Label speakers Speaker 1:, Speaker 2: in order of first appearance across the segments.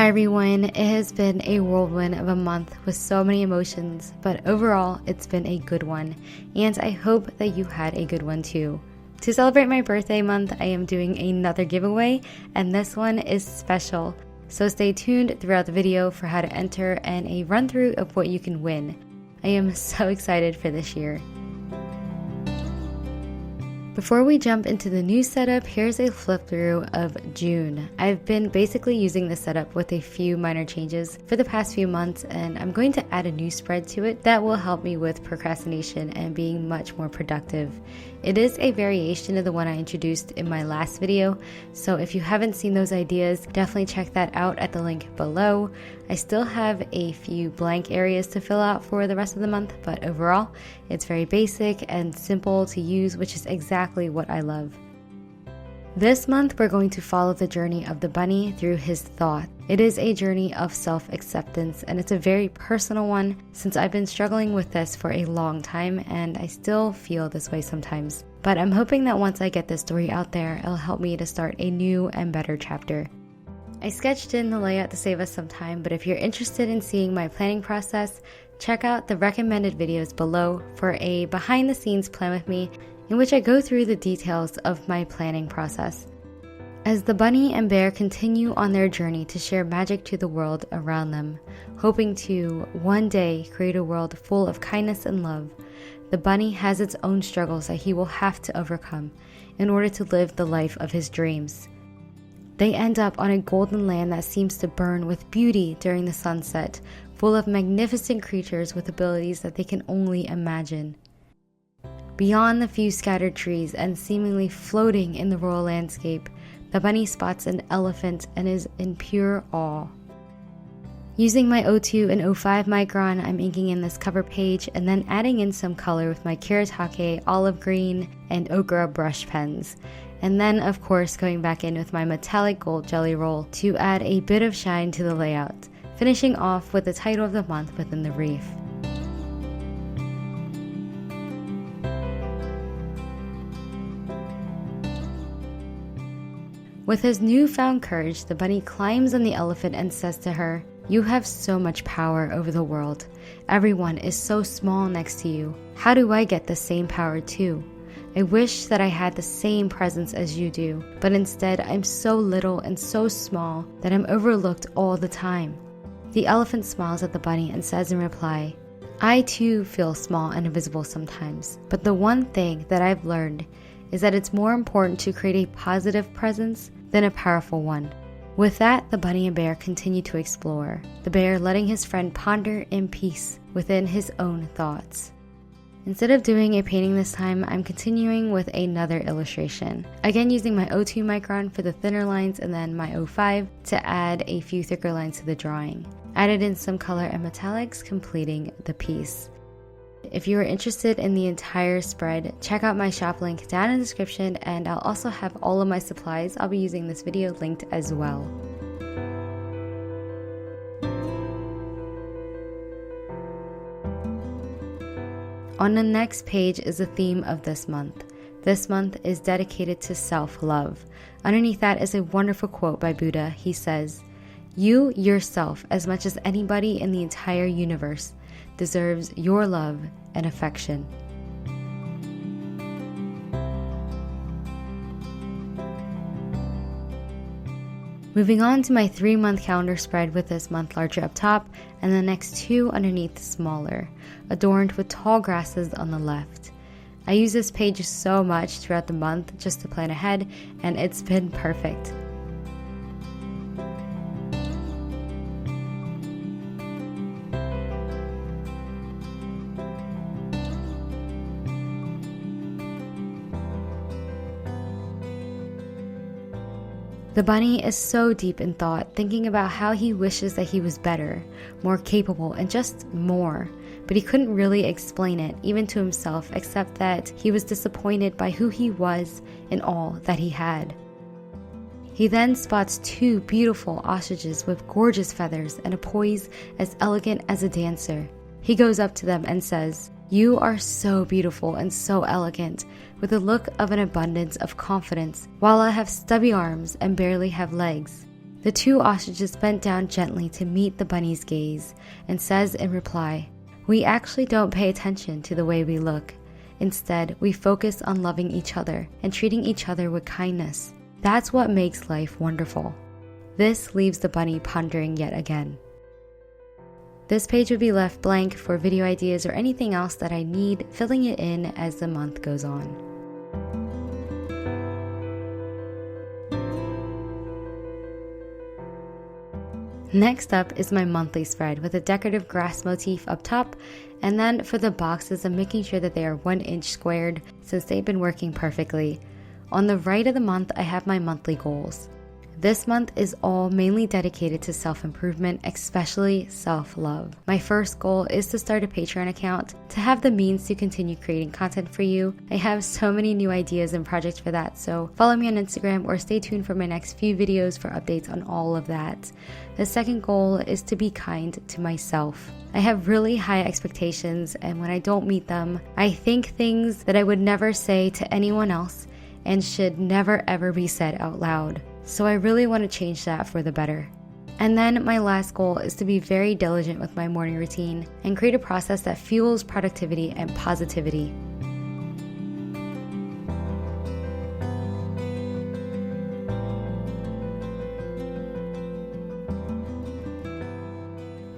Speaker 1: everyone, it has been a whirlwind of a month with so many emotions, but overall it's been a good one, and I hope that you had a good one too. To celebrate my birthday month, I am doing another giveaway, and this one is special, so stay tuned throughout the video for how to enter and a run through of what you can win. I am so excited for this year. Before we jump into the new setup, here's a flip through of June. I've been basically using this setup with a few minor changes for the past few months, and I'm going to add a new spread to it that will help me with procrastination and being much more productive. It is a variation of the one I introduced in my last video, so if you haven't seen those ideas, definitely check that out at the link below. I still have a few blank areas to fill out for the rest of the month, but overall, it's very basic and simple to use, which is exactly what I love. This month, we're going to follow the journey of the bunny through his thought. It is a journey of self-acceptance, and it's a very personal one since I've been struggling with this for a long time, and I still feel this way sometimes. But I'm hoping that once I get this story out there, it'll help me to start a new and better chapter. I sketched in the layout to save us some time, but if you're interested in seeing my planning process, check out the recommended videos below for a behind-the-scenes plan with me in which I go through the details of my planning process. As the bunny and bear continue on their journey to share magic to the world around them, hoping to one day create a world full of kindness and love, the bunny has its own struggles that he will have to overcome in order to live the life of his dreams. They end up on a golden land that seems to burn with beauty during the sunset, full of magnificent creatures with abilities that they can only imagine. Beyond the few scattered trees and seemingly floating in the rural landscape, the bunny spots an elephant and is in pure awe. Using my 02 and 05 micron, I'm inking in this cover page and then adding in some color with my Kiritake olive green and ochre brush pens. And then, of course, going back in with my metallic gold jelly roll to add a bit of shine to the layout, finishing off with the title of the month within the reef. With his newfound courage, the bunny climbs on the elephant and says to her, "You have so much power over the world. Everyone is so small next to you. How do I get the same power too? I wish that I had the same presence as you do, but instead I'm so little and so small that I'm overlooked all the time." The elephant smiles at the bunny and says in reply, "I too feel small and invisible sometimes, but the one thing that I've learned is that it's more important to create a positive presence than a powerful one." With that, the bunny and bear continue to explore, the bear letting his friend ponder in peace within his own thoughts. Instead of doing a painting this time, I'm continuing with another illustration. Again, using my 02 micron for the thinner lines and then my 05 to add a few thicker lines to the drawing. Added in some color and metallics, completing the piece. If you are interested in the entire spread, check out my shop link down in the description, and I'll also have all of my supplies I'll be using this video linked as well. On the next page is the theme of this month. This month is dedicated to self-love. Underneath that is a wonderful quote by Buddha. He says, "You yourself, as much as anybody in the entire universe, deserves your love and affection." Moving on to my 3-month calendar spread with this month larger up top and the next 2 underneath smaller, adorned with tall grasses on the left. I use this page so much throughout the month just to plan ahead, and it's been perfect. The bunny is so deep in thought, thinking about how he wishes that he was better, more capable, and just more. But he couldn't really explain it, even to himself, except that he was disappointed by who he was and all that he had. He then spots 2 beautiful ostriches with gorgeous feathers and a poise as elegant as a dancer. He goes up to them and says, "You are so beautiful and so elegant, with a look of an abundance of confidence, while I have stubby arms and barely have legs. The two ostriches bent down gently to meet the bunny's gaze and says in reply, "We actually don't pay attention to the way we look. Instead, we focus on loving each other and treating each other with kindness. That's what makes life wonderful." This leaves the bunny pondering yet again. This page would be left blank for video ideas or anything else that I need, filling it in as the month goes on. Next up is my monthly spread with a decorative grass motif up top, and then for the boxes I'm making sure that they are 1 inch squared since they've been working perfectly. On the right of the month I have my monthly goals. This month is all mainly dedicated to self-improvement, especially self-love. My first goal is to start a Patreon account to have the means to continue creating content for you. I have so many new ideas and projects for that, so follow me on Instagram or stay tuned for my next few videos for updates on all of that. The second goal is to be kind to myself. I have really high expectations, and when I don't meet them, I think things that I would never say to anyone else and should never ever be said out loud. So I really want to change that for the better. And then my last goal is to be very diligent with my morning routine and create a process that fuels productivity and positivity.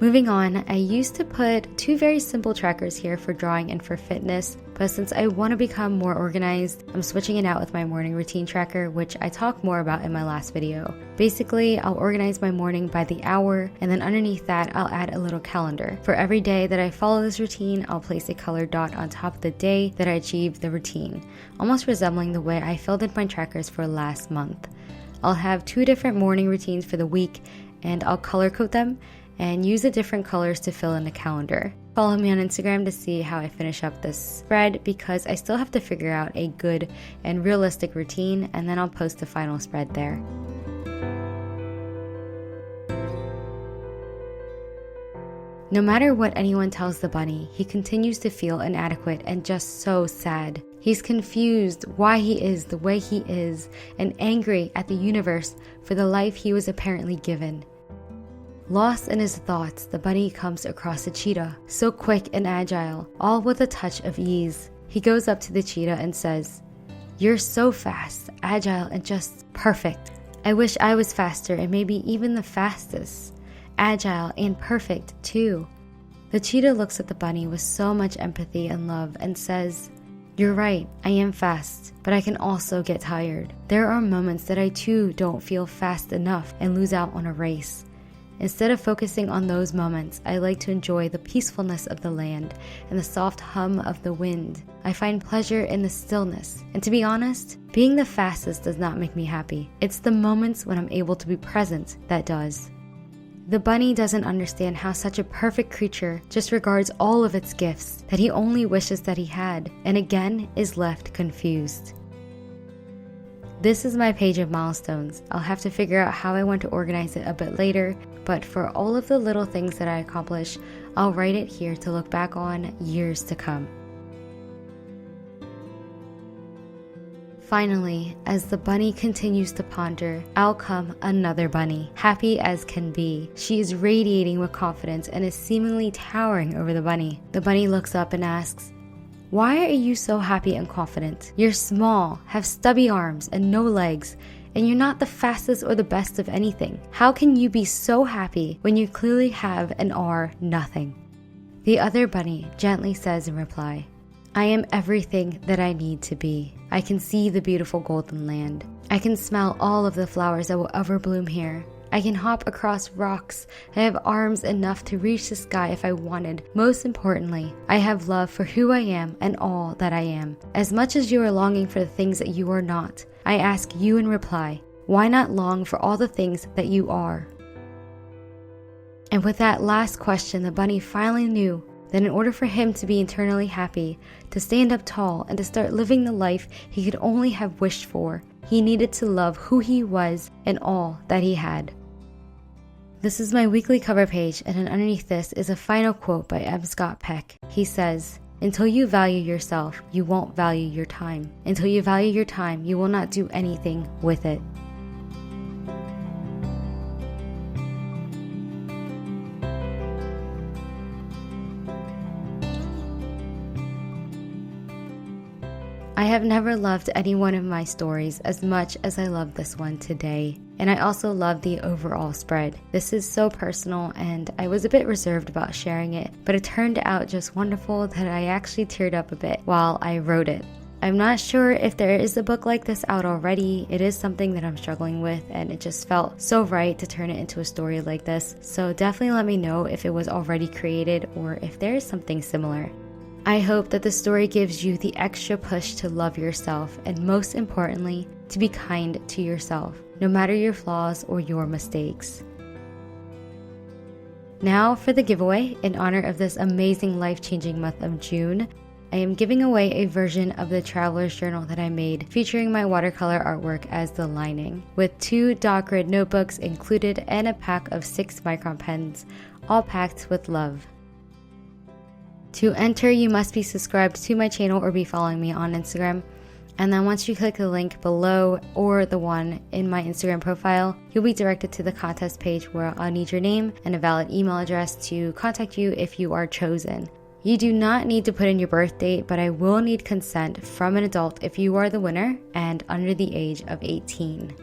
Speaker 1: Moving on, I used to put 2 very simple trackers here for drawing and for fitness, but since I want to become more organized, I'm switching it out with my morning routine tracker, which I talk more about in my last video. Basically, I'll organize my morning by the hour, and then underneath that, I'll add a little calendar. For every day that I follow this routine, I'll place a colored dot on top of the day that I achieved the routine, almost resembling the way I filled in my trackers for last month. I'll have 2 different morning routines for the week, and I'll color code them and use the different colors to fill in the calendar. Follow me on Instagram to see how I finish up this spread because I still have to figure out a good and realistic routine, and then I'll post the final spread there. No matter what anyone tells the bunny, he continues to feel inadequate and just so sad. He's confused why he is the way he is and angry at the universe for the life he was apparently given. Lost in his thoughts, the bunny comes across a cheetah, so quick and agile, all with a touch of ease. He goes up to the cheetah and says, "You're so fast, agile, and just perfect. I wish I was faster and maybe even the fastest. Agile and perfect, too." The cheetah looks at the bunny with so much empathy and love and says, "You're right, I am fast, but I can also get tired. There are moments that I too don't feel fast enough and lose out on a race. Instead of focusing on those moments, I like to enjoy the peacefulness of the land and the soft hum of the wind. I find pleasure in the stillness. And to be honest, being the fastest does not make me happy. It's the moments when I'm able to be present that does." The bunny doesn't understand how such a perfect creature just regards all of its gifts that he only wishes that he had, and again is left confused. This is my page of milestones. I'll have to figure out how I want to organize it a bit later, but for all of the little things that I accomplish, I'll write it here to look back on years to come. Finally, as the bunny continues to ponder, out come another bunny, happy as can be. She is radiating with confidence and is seemingly towering over the bunny. The bunny looks up and asks, "Why are you so happy and confident? You're small, have stubby arms and no legs, and you're not the fastest or the best of anything. How can you be so happy when you clearly have and are nothing?" The other bunny gently says in reply, "I am everything that I need to be. I can see the beautiful golden land. I can smell all of the flowers that will ever bloom here. I can hop across rocks. I have arms enough to reach the sky if I wanted. Most importantly, I have love for who I am and all that I am. As much as you are longing for the things that you are not, I ask you in reply, why not long for all the things that you are?" And with that last question, the bunny finally knew that in order for him to be internally happy, to stand up tall, and to start living the life he could only have wished for, he needed to love who he was and all that he had. This is my weekly cover page, and underneath this is a final quote by M. Scott Peck. He says, "Until you value yourself, you won't value your time. Until you value your time, you will not do anything with it." I have never loved any one of my stories as much as I love this one today. And I also love the overall spread. This is so personal and I was a bit reserved about sharing it, but it turned out just wonderful that I actually teared up a bit while I wrote it. I'm not sure if there is a book like this out already. It is something that I'm struggling with and it just felt so right to turn it into a story like this. So definitely let me know if it was already created or if there is something similar. I hope that the story gives you the extra push to love yourself and most importantly, to be kind to yourself, no matter your flaws or your mistakes. Now for the giveaway, in honor of this amazing life-changing month of June, I am giving away a version of the Traveler's Journal that I made featuring my watercolor artwork as the lining, with 2 dot grid notebooks included and a pack of 6 micron pens, all packed with love. To enter, you must be subscribed to my channel or be following me on Instagram. And then once you click the link below or the one in my Instagram profile, you'll be directed to the contest page where I'll need your name and a valid email address to contact you if you are chosen. You do not need to put in your birth date, but I will need consent from an adult if you are the winner and under the age of 18.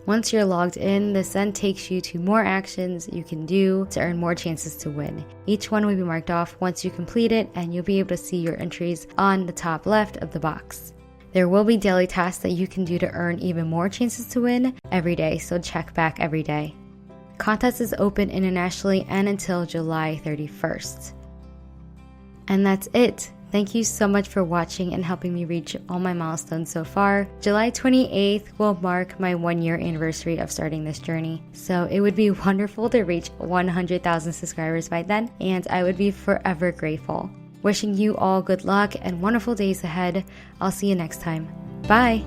Speaker 1: Once you're logged in, this then takes you to more actions you can do to earn more chances to win. Each one will be marked off once you complete it, and you'll be able to see your entries on the top left of the box. There will be daily tasks that you can do to earn even more chances to win every day, so check back every day. Contest is open internationally and until July 31st. And that's it. Thank you so much for watching and helping me reach all my milestones so far. July 28th will mark my 1-year anniversary of starting this journey. So it would be wonderful to reach 100,000 subscribers by then, and I would be forever grateful. Wishing you all good luck and wonderful days ahead. I'll see you next time. Bye!